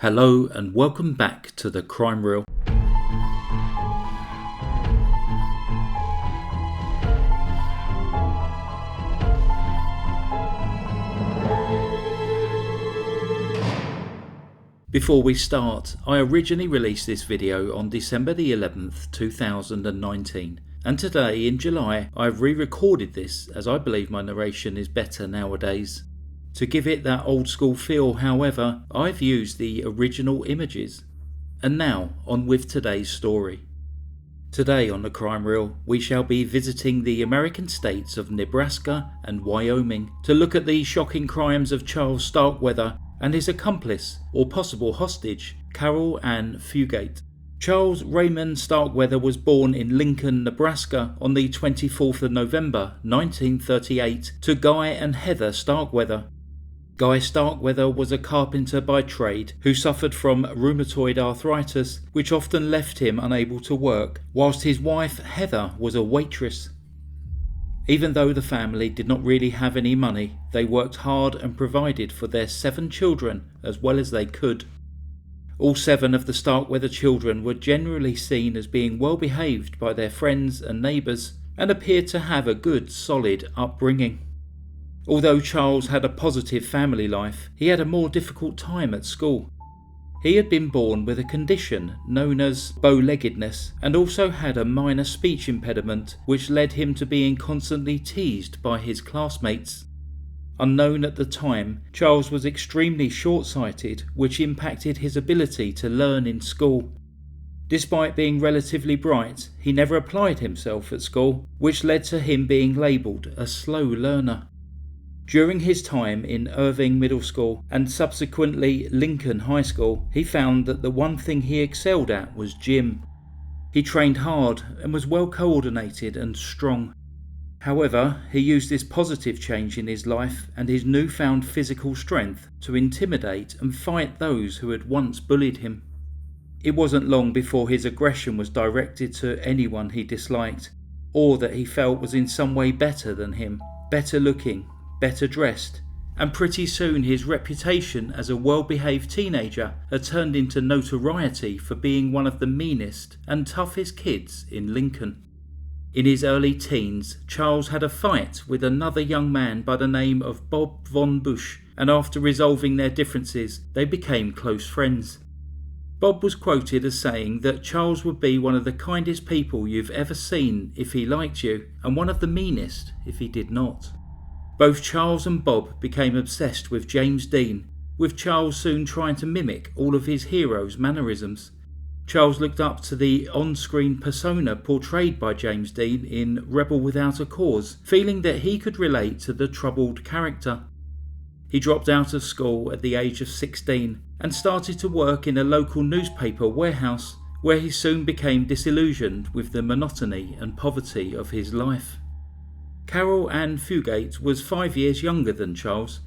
Hello and welcome back to the Crime Reel. Before we start, I originally released this video on December the 11th, 2019, and today in July I've re-recorded this as I believe my narration is better nowadays. To give it that old school feel, however, I've used the original images. And now, on with today's story. Today on the Crime Reel, we shall be visiting the American states of Nebraska and Wyoming to look at the shocking crimes of Charles Starkweather and his accomplice, or possible hostage, Caril and Fugate. Charles Raymond Starkweather was born in Lincoln, Nebraska on the 24th of November 1938 to Guy and Heather Starkweather. Guy Starkweather was a carpenter by trade who suffered from rheumatoid arthritis, which often left him unable to work, whilst his wife Heather was a waitress. Even though the family did not really have any money, they worked hard and provided for their 7 children as well as they could. All 7 of the Starkweather children were generally seen as being well behaved by their friends and neighbours and appeared to have a good, solid upbringing. Although Charles had a positive family life, he had a more difficult time at school. He had been born with a condition known as bow-leggedness and also had a minor speech impediment which led him to being constantly teased by his classmates. Unknown at the time, Charles was extremely short-sighted, which impacted his ability to learn in school. Despite being relatively bright, he never applied himself at school, which led to him being labelled a slow learner. During his time in Irving Middle School and subsequently Lincoln High School, he found that the one thing he excelled at was gym. He trained hard and was well coordinated and strong. However, he used this positive change in his life and his newfound physical strength to intimidate and fight those who had once bullied him. It wasn't long before his aggression was directed to anyone he disliked, or that he felt was in some way better than him, better looking, better dressed, and pretty soon his reputation as a well-behaved teenager had turned into notoriety for being one of the meanest and toughest kids in Lincoln. In his early teens, Charles had a fight with another young man by the name of Bob Von Busch, and after resolving their differences, they became close friends. Bob was quoted as saying that Charles would be one of the kindest people you've ever seen if he liked you, and one of the meanest if he did not. Both Charles and Bob became obsessed with James Dean, with Charles soon trying to mimic all of his hero's mannerisms. Charles looked up to the on-screen persona portrayed by James Dean in Rebel Without a Cause, feeling that he could relate to the troubled character. He dropped out of school at the age of 16 and started to work in a local newspaper warehouse, where he soon became disillusioned with the monotony and poverty of his life. Caril Ann Fugate was 5 years younger than Charles.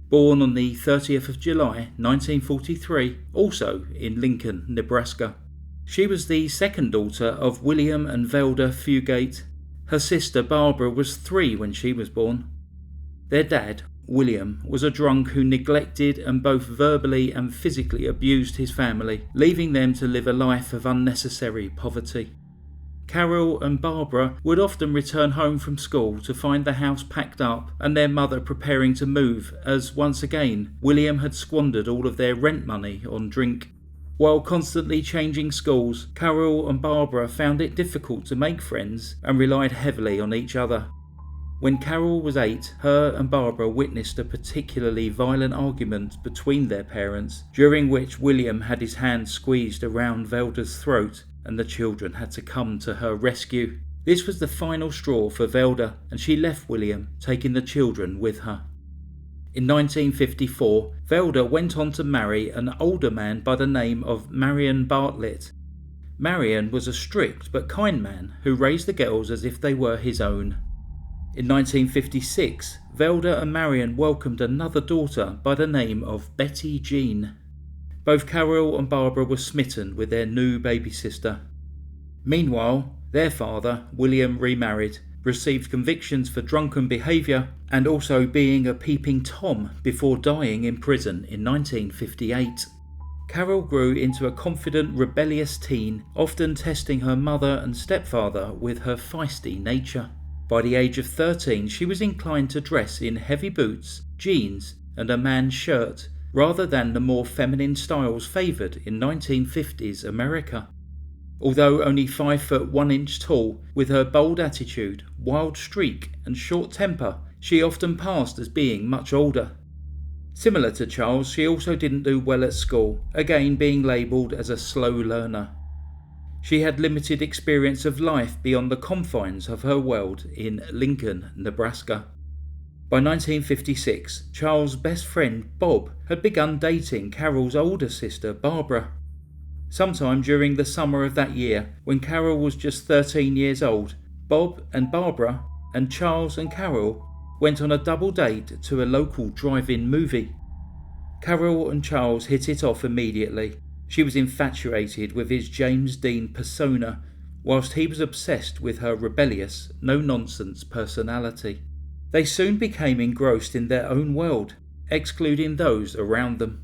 Born on the 30th of July 1943, also in Lincoln, Nebraska. She was the second daughter of William and Velda Fugate. Her sister Barbara was 3 when she was born. Their dad, William, was a drunk who neglected and both verbally and physically abused his family, leaving them to live a life of unnecessary poverty. Caril and Barbara would often return home from school to find the house packed up and their mother preparing to move, as once again William had squandered all of their rent money on drink. While constantly changing schools, Caril and Barbara found it difficult to make friends and relied heavily on each other. When Caril was 8, her and Barbara witnessed a particularly violent argument between their parents, during which William had his hand squeezed around Velda's throat and the children had to come to her rescue. This was the final straw for Velda, and she left William, taking the children with her. In 1954, Velda went on to marry an older man by the name of Marion Bartlett. Marion was a strict but kind man who raised the girls as if they were his own. In 1956, Velda and Marion welcomed another daughter by the name of Betty Jean. Both Caril and Barbara were smitten with their new baby sister. Meanwhile, their father, William, remarried, received convictions for drunken behaviour and also being a peeping Tom before dying in prison in 1958. Caril grew into a confident, rebellious teen, often testing her mother and stepfather with her feisty nature. By the age of 13, she was inclined to dress in heavy boots, jeans, and a man's shirt, rather than the more feminine styles favoured in 1950s America. Although only 5 foot 1 inch tall, with her bold attitude, wild streak, and short temper, she often passed as being much older. Similar to Charles, she also didn't do well at school, again being labelled as a slow learner. She had limited experience of life beyond the confines of her world in Lincoln, Nebraska. By 1956, Charles' best friend Bob had begun dating Caril's older sister Barbara. Sometime during the summer of that year, when Caril was just 13 years old, Bob and Barbara and Charles and Caril went on a double date to a local drive-in movie. Caril and Charles hit it off immediately. She was infatuated with his James Dean persona, whilst he was obsessed with her rebellious, no-nonsense personality. They soon became engrossed in their own world, excluding those around them.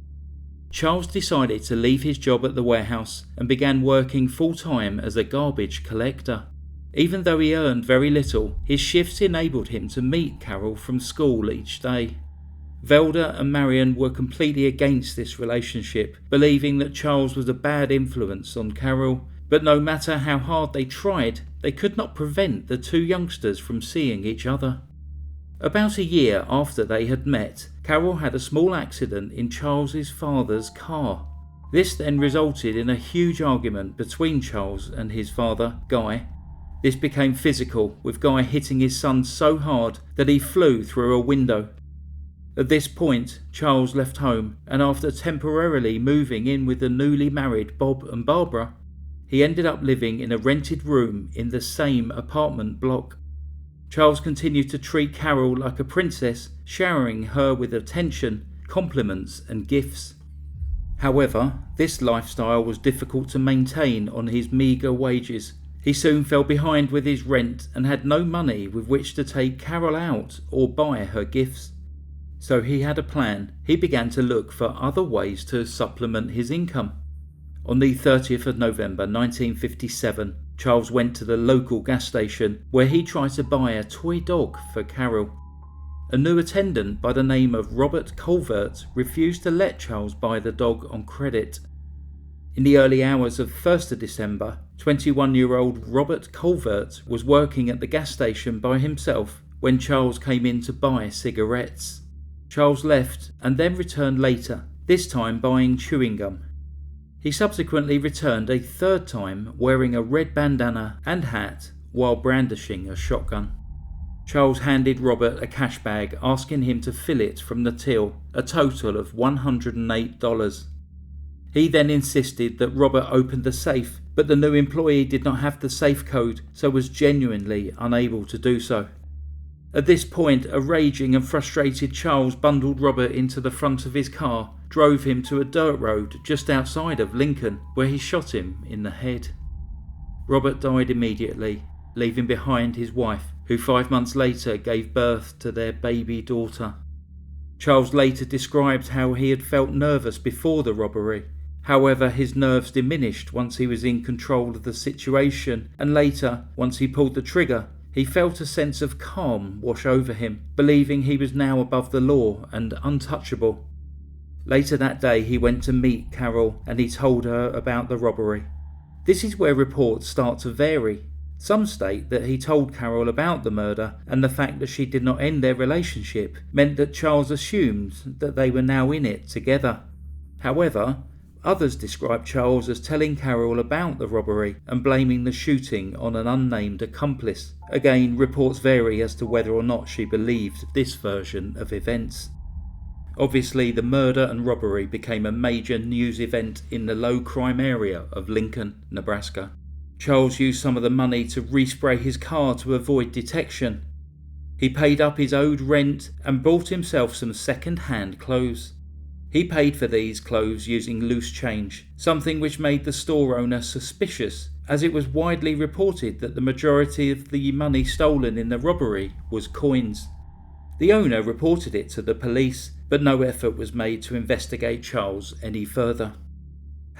Charles decided to leave his job at the warehouse and began working full-time as a garbage collector. Even though he earned very little, his shifts enabled him to meet Caril from school each day. Velda and Marion were completely against this relationship, believing that Charles was a bad influence on Caril, but no matter how hard they tried, they could not prevent the two youngsters from seeing each other. About a year after they had met, Caril had a small accident in Charles's father's car. This then resulted in a huge argument between Charles and his father, Guy. This became physical, with Guy hitting his son so hard that he flew through a window. At this point, Charles left home, and after temporarily moving in with the newly married Bob and Barbara, he ended up living in a rented room in the same apartment block. Charles continued to treat Caril like a princess, showering her with attention, compliments and gifts. However, this lifestyle was difficult to maintain on his meagre wages. He soon fell behind with his rent and had no money with which to take Caril out or buy her gifts. So he had a plan. He began to look for other ways to supplement his income. On the 30th of November 1957, Charles went to the local gas station where he tried to buy a toy dog for Caril. A new attendant by the name of Robert Colvert refused to let Charles buy the dog on credit. In the early hours of 1st of December, 21-year-old Robert Colvert was working at the gas station by himself when Charles came in to buy cigarettes. Charles left and then returned later, this time buying chewing gum. He subsequently returned a third time wearing a red bandana and hat while brandishing a shotgun. Charles handed Robert a cash bag, asking him to fill it from the till, a total of $108. He then insisted that Robert opened the safe, but the new employee did not have the safe code, so was genuinely unable to do so. At this point, a raging and frustrated Charles bundled Robert into the front of his car, drove him to a dirt road just outside of Lincoln, where he shot him in the head. Robert died immediately, leaving behind his wife, who 5 months later gave birth to their baby daughter. Charles later described how he had felt nervous before the robbery. However, his nerves diminished once he was in control of the situation, and later, once he pulled the trigger, he felt a sense of calm wash over him, believing he was now above the law and untouchable. Later that day, he went to meet Caril and he told her about the robbery. This is where reports start to vary. Some state that he told Caril about the murder, and the fact that she did not end their relationship meant that Charles assumed that they were now in it together. However, others describe Charles as telling Caril about the robbery and blaming the shooting on an unnamed accomplice. Again, reports vary as to whether or not she believed this version of events. Obviously, the murder and robbery became a major news event in the low-crime area of Lincoln, Nebraska. Charles used some of the money to respray his car to avoid detection. He paid up his owed rent and bought himself some second-hand clothes. He paid for these clothes using loose change, something which made the store owner suspicious, as it was widely reported that the majority of the money stolen in the robbery was coins. The owner reported it to the police, but no effort was made to investigate Charles any further.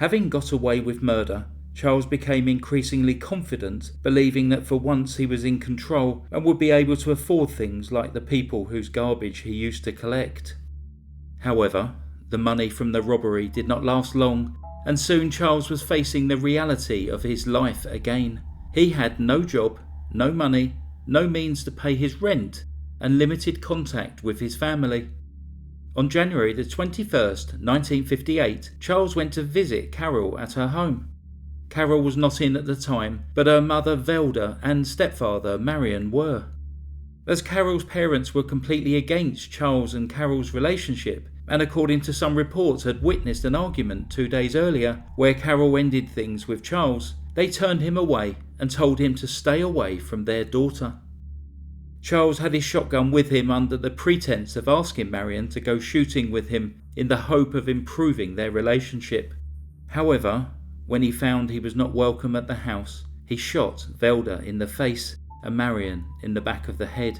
Having got away with murder, Charles became increasingly confident, believing that for once he was in control and would be able to afford things like the people whose garbage he used to collect. However, the money from the robbery did not last long, and soon Charles was facing the reality of his life again. He had no job, no money, no means to pay his rent, and limited contact with his family. On January the 21st, 1958, Charles went to visit Caril at her home. Caril was not in at the time, but her mother Velda and stepfather Marion were. As Caril's parents were completely against Charles and Caril's relationship, and according to some reports had witnessed an argument 2 days earlier where Caril ended things with Charles, they turned him away and told him to stay away from their daughter. Charles had his shotgun with him under the pretense of asking Marion to go shooting with him in the hope of improving their relationship. However, when he found he was not welcome at the house, he shot Velda in the face and Marion in the back of the head.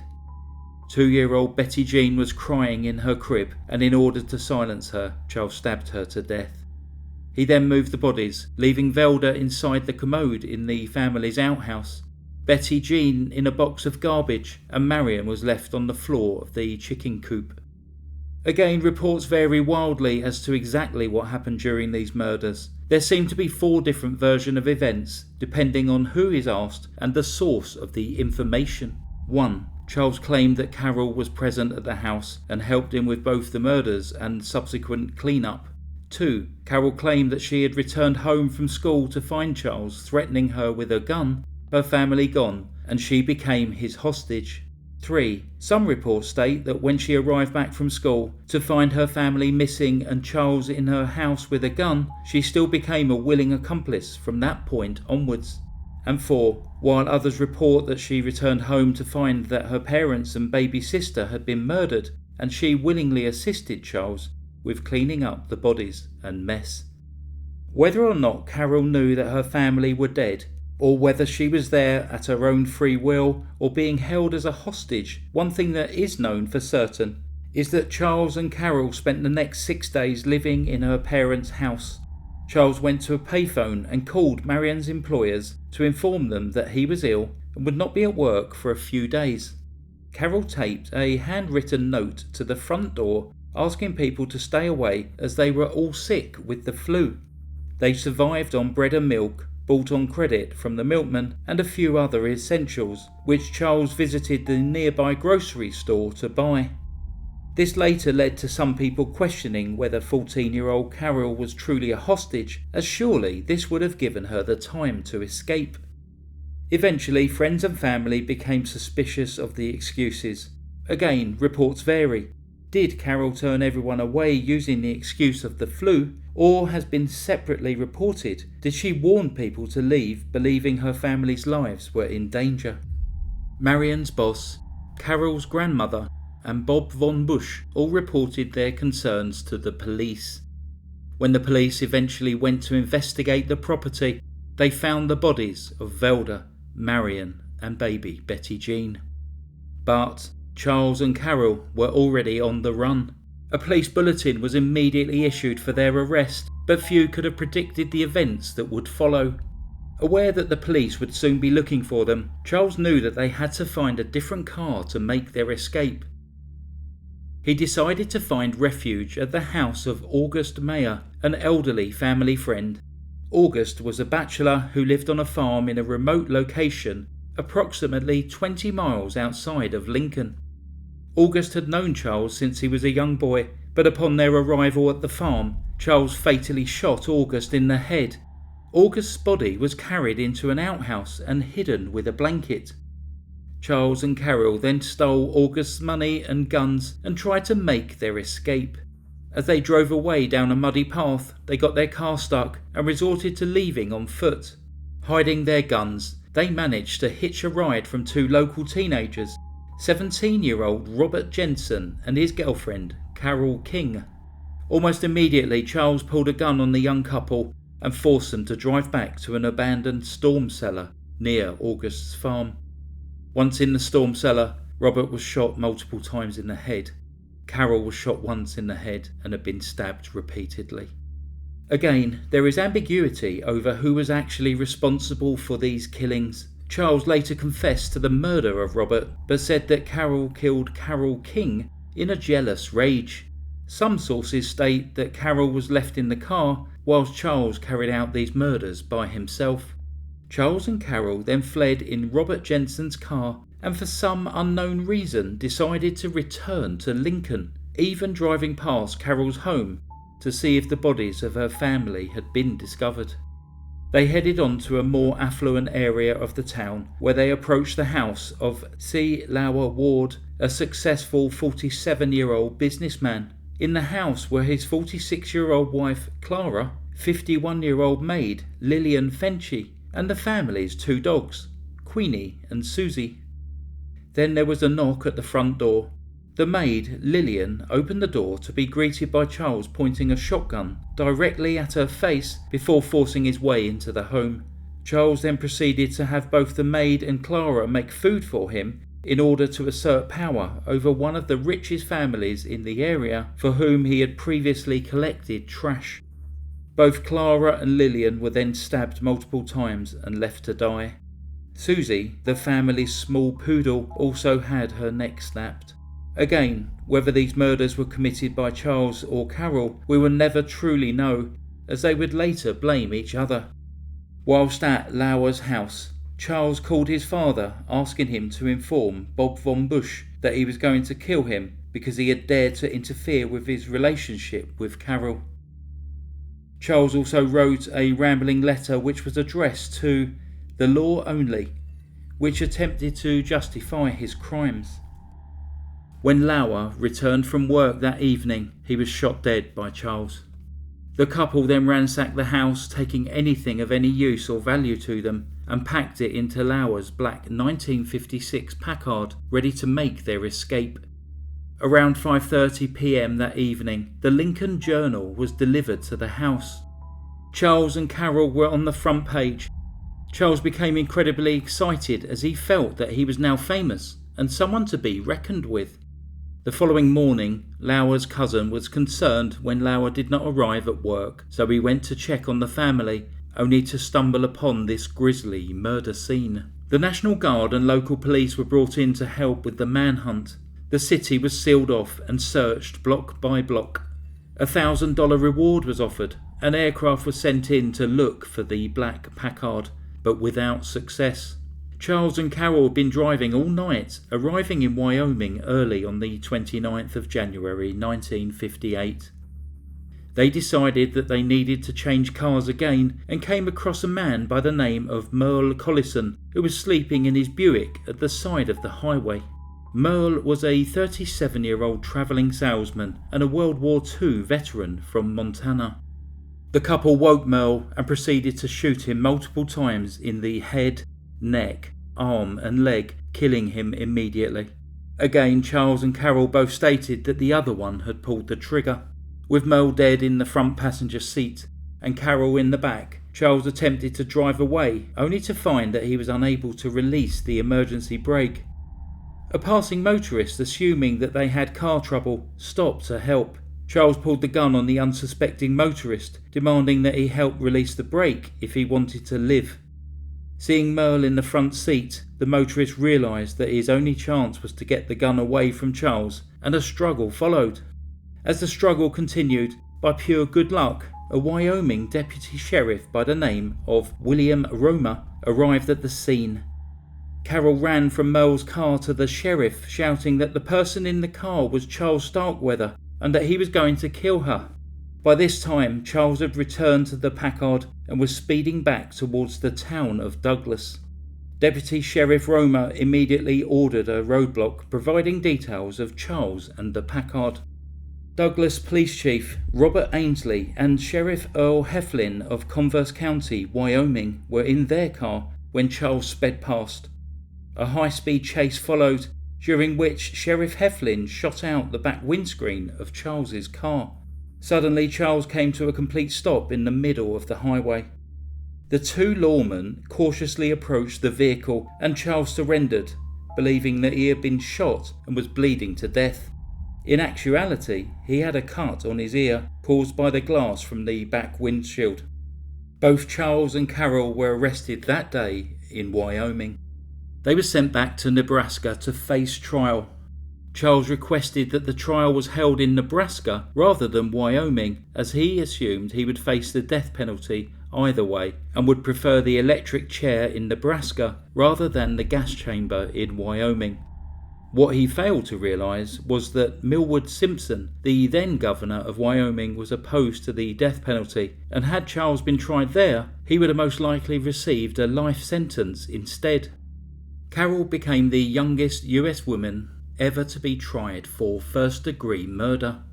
2-year-old Betty Jean was crying in her crib, and in order to silence her, Charles stabbed her to death. He then moved the bodies, leaving Velda inside the commode in the family's outhouse, Betty Jean in a box of garbage, and Marion was left on the floor of the chicken coop. Again, reports vary wildly as to exactly what happened during these murders. There seem to be 4 different versions of events, depending on who is asked and the source of the information. 1. Charles claimed that Caril was present at the house and helped him with both the murders and subsequent clean-up. 2. Caril claimed that she had returned home from school to find Charles threatening her with a gun, her family gone, and she became his hostage. 3. Some reports state that when she arrived back from school to find her family missing and Charles in her house with a gun, she still became a willing accomplice from that point onwards. And 4. While others report that she returned home to find that her parents and baby sister had been murdered, and she willingly assisted Charles with cleaning up the bodies and mess. Whether or not Caril knew that her family were dead, or whether she was there at her own free will or being held as a hostage, one thing that is known for certain is that Charles and Caril spent the next 6 days living in her parents' house. Charles went to a payphone and called Marion's employers to inform them that he was ill and would not be at work for a few days. Caril taped a handwritten note to the front door asking people to stay away as they were all sick with the flu. They survived on bread and milk, bought on credit from the milkman, and a few other essentials, which Charles visited the nearby grocery store to buy. This later led to some people questioning whether 14-year-old Caril was truly a hostage, as surely this would have given her the time to escape. Eventually, friends and family became suspicious of the excuses. Again, reports vary. Did Caril turn everyone away using the excuse of the flu, or has been separately reported, did she warn people to leave believing her family's lives were in danger? Marion's boss, Caril's grandmother, and Bob von Busch all reported their concerns to the police. When the police eventually went to investigate the property, they found the bodies of Velda, Marion, and baby Betty Jean. But Charles and Caril were already on the run. A police bulletin was immediately issued for their arrest, but few could have predicted the events that would follow. Aware that the police would soon be looking for them, Charles knew that they had to find a different car to make their escape. He decided to find refuge at the house of August Mayer, an elderly family friend. August was a bachelor who lived on a farm in a remote location, approximately 20 miles outside of Lincoln. August had known Charles since he was a young boy, but upon their arrival at the farm, Charles fatally shot August in the head. August's body was carried into an outhouse and hidden with a blanket. Charles and Caril then stole August's money and guns and tried to make their escape. As they drove away down a muddy path, they got their car stuck and resorted to leaving on foot. Hiding their guns, they managed to hitch a ride from 2 local teenagers, 17-year-old Robert Jensen and his girlfriend, Carol King. Almost immediately, Charles pulled a gun on the young couple and forced them to drive back to an abandoned storm cellar near August's farm. Once in the storm cellar, Robert was shot multiple times in the head. Carol was shot once in the head and had been stabbed repeatedly. Again, there is ambiguity over who was actually responsible for these killings. Charles later confessed to the murder of Robert, but said that Caril killed Caril King in a jealous rage. Some sources state that Caril was left in the car whilst Charles carried out these murders by himself. Charles and Caril then fled in Robert Jensen's car and for some unknown reason decided to return to Lincoln, even driving past Caril's home to see if the bodies of her family had been discovered. They headed on to a more affluent area of the town, where they approached the house of C. Lower Ward, a successful 47-year-old businessman. In the house were his 46-year-old wife Clara, 51-year-old maid Lillian Fenchy, and the family's 2 dogs, Queenie and Susie. Then there was a knock at the front door. The maid, Lillian, opened the door to be greeted by Charles pointing a shotgun directly at her face before forcing his way into the home. Charles then proceeded to have both the maid and Clara make food for him in order to assert power over one of the richest families in the area for whom he had previously collected trash. Both Clara and Lillian were then stabbed multiple times and left to die. Susie, the family's small poodle, also had her neck snapped. Again, whether these murders were committed by Charles or Caril, we will never truly know, as they would later blame each other. Whilst at Lauer's house, Charles called his father, asking him to inform Bob von Busch that he was going to kill him because he had dared to interfere with his relationship with Caril. Charles also wrote a rambling letter which was addressed to the law only, which attempted to justify his crimes. When Lauer returned from work that evening, he was shot dead by Charles. The couple then ransacked the house, taking anything of any use or value to them, and packed it into Lauer's black 1956 Packard, ready to make their escape. Around 5:30 p.m. that evening, the Lincoln Journal was delivered to the house. Charles and Caril were on the front page. Charles became incredibly excited as he felt that he was now famous and someone to be reckoned with. The following morning, Lauer's cousin was concerned when Lauer did not arrive at work, so he went to check on the family, only to stumble upon this grisly murder scene. The National Guard and local police were brought in to help with the manhunt. The city was sealed off and searched block by block. A $1,000 reward was offered. An aircraft was sent in to look for the black Packard, but without success. Charles and Caril had been driving all night, arriving in Wyoming early on the 29th of January 1958. They decided that they needed to change cars again and came across a man by the name of Merle Collison, who was sleeping in his Buick at the side of the highway. Merle was a 37-year-old travelling salesman and a World War II veteran from Montana. The couple woke Merle and proceeded to shoot him multiple times in the head, neck, arm and leg, killing him immediately. Again, Charles and Caril both stated that the other one had pulled the trigger. With Merle dead in the front passenger seat and Caril in the back, Charles attempted to drive away, only to find that he was unable to release the emergency brake. A passing motorist, assuming that they had car trouble, stopped to help. Charles pulled the gun on the unsuspecting motorist, demanding that he help release the brake if he wanted to live. Seeing Merle in the front seat, the motorist realised that his only chance was to get the gun away from Charles, and a struggle followed. As the struggle continued, by pure good luck, a Wyoming deputy sheriff by the name of William Romer arrived at the scene. Caril ran from Merle's car to the sheriff, shouting that the person in the car was Charles Starkweather and that he was going to kill her. By this time, Charles had returned to the Packard and was speeding back towards the town of Douglas. Deputy Sheriff Romer immediately ordered a roadblock, providing details of Charles and the Packard. Douglas Police Chief Robert Ainsley and Sheriff Earl Heflin of Converse County, Wyoming, were in their car when Charles sped past. A high-speed chase followed, during which Sheriff Heflin shot out the back windscreen of Charles's car. Suddenly, Charles came to a complete stop in the middle of the highway. The two lawmen cautiously approached the vehicle and Charles surrendered, believing that he had been shot and was bleeding to death. In actuality, he had a cut on his ear caused by the glass from the back windshield. Both Charles and Caril were arrested that day in Wyoming. They were sent back to Nebraska to face trial. Charles requested that the trial was held in Nebraska rather than Wyoming, as he assumed he would face the death penalty either way and would prefer the electric chair in Nebraska rather than the gas chamber in Wyoming. What he failed to realise was that Millward Simpson, the then governor of Wyoming, was opposed to the death penalty, and had Charles been tried there, he would have most likely received a life sentence instead. Caril became the youngest US woman ever to be tried for first-degree murder.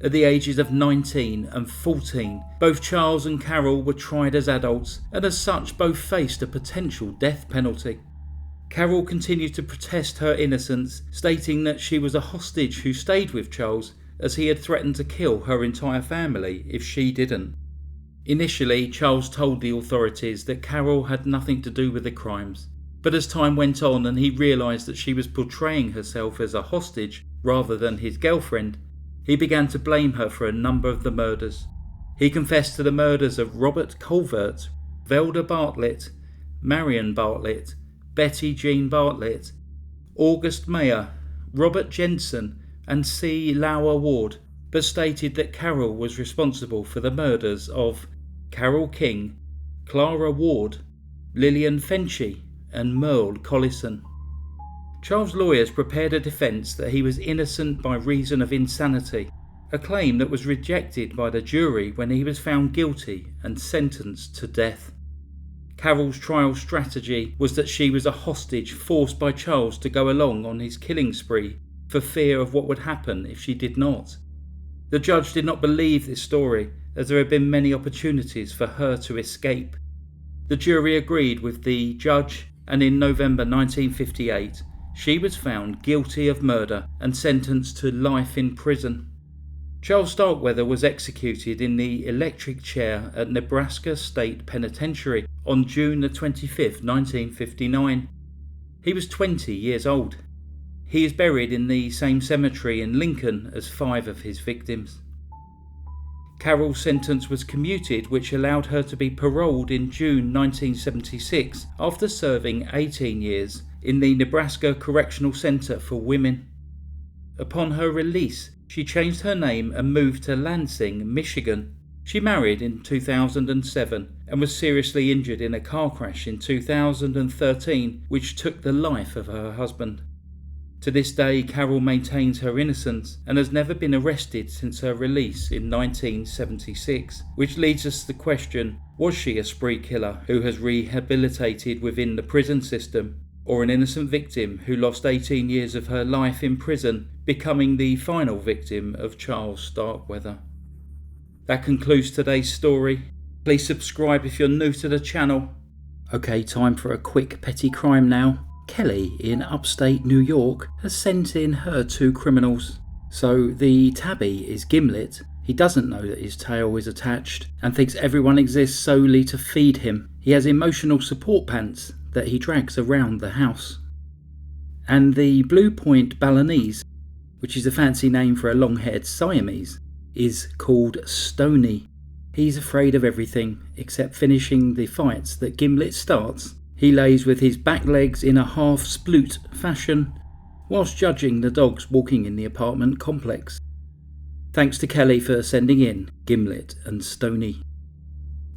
At the ages of 19 and 14, both Charles and Caril were tried as adults, and as such both faced a potential death penalty. Caril continued to protest her innocence, stating that she was a hostage who stayed with Charles, as he had threatened to kill her entire family if she didn't. Initially, Charles told the authorities that Caril had nothing to do with the crimes, but as time went on and he realised that she was portraying herself as a hostage rather than his girlfriend, he began to blame her for a number of the murders. He confessed to the murders of Robert Colvert, Velda Bartlett, Marion Bartlett, Betty Jean Bartlett, August Mayer, Robert Jensen and C. Lauer Ward, but stated that Caril was responsible for the murders of Carol King, Clara Ward, Lillian Fenchy and Merle Collison. Charles' lawyers prepared a defence that he was innocent by reason of insanity, a claim that was rejected by the jury when he was found guilty and sentenced to death. Caril's trial strategy was that she was a hostage forced by Charles to go along on his killing spree for fear of what would happen if she did not. The judge did not believe this story, as there had been many opportunities for her to escape. The jury agreed with the judge, and in November 1958, she was found guilty of murder and sentenced to life in prison. Charles Starkweather was executed in the electric chair at Nebraska State Penitentiary on June 25, 1959. He was 20 years old. He is buried in the same cemetery in Lincoln as 5 of his victims. Caril's sentence was commuted, which allowed her to be paroled in June 1976 after serving 18 years in the Nebraska Correctional Center for Women. Upon her release, she changed her name and moved to Lansing, Michigan. She married in 2007 and was seriously injured in a car crash in 2013, which took the life of her husband. To this day, Caril maintains her innocence and has never been arrested since her release in 1976, which leads us to the question, was she a spree killer who has rehabilitated within the prison system, or an innocent victim who lost 18 years of her life in prison, becoming the final victim of Charles Starkweather? That concludes today's story. Please subscribe if you're new to the channel. Okay, time for a quick petty crime now. Kelly in upstate New York has sent in her 2 criminals. So the tabby is Gimlet. He doesn't know that his tail is attached and thinks everyone exists solely to feed him. He has emotional support pants that he drags around the house. And the Blue Point Balinese, which is a fancy name for a long-haired Siamese, is called Stony. He's afraid of everything except finishing the fights that Gimlet starts. He lays with his back legs in a half-sploot fashion, whilst judging the dogs walking in the apartment complex. Thanks to Kelly for sending in Gimlet and Stony.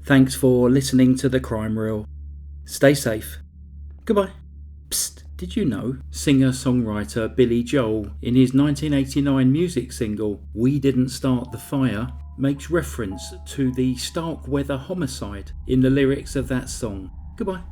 Thanks for listening to the Crime Reel. Stay safe. Goodbye. Psst, did you know singer-songwriter Billy Joel, in his 1989 music single We Didn't Start the Fire, makes reference to the Starkweather homicide in the lyrics of that song? Goodbye.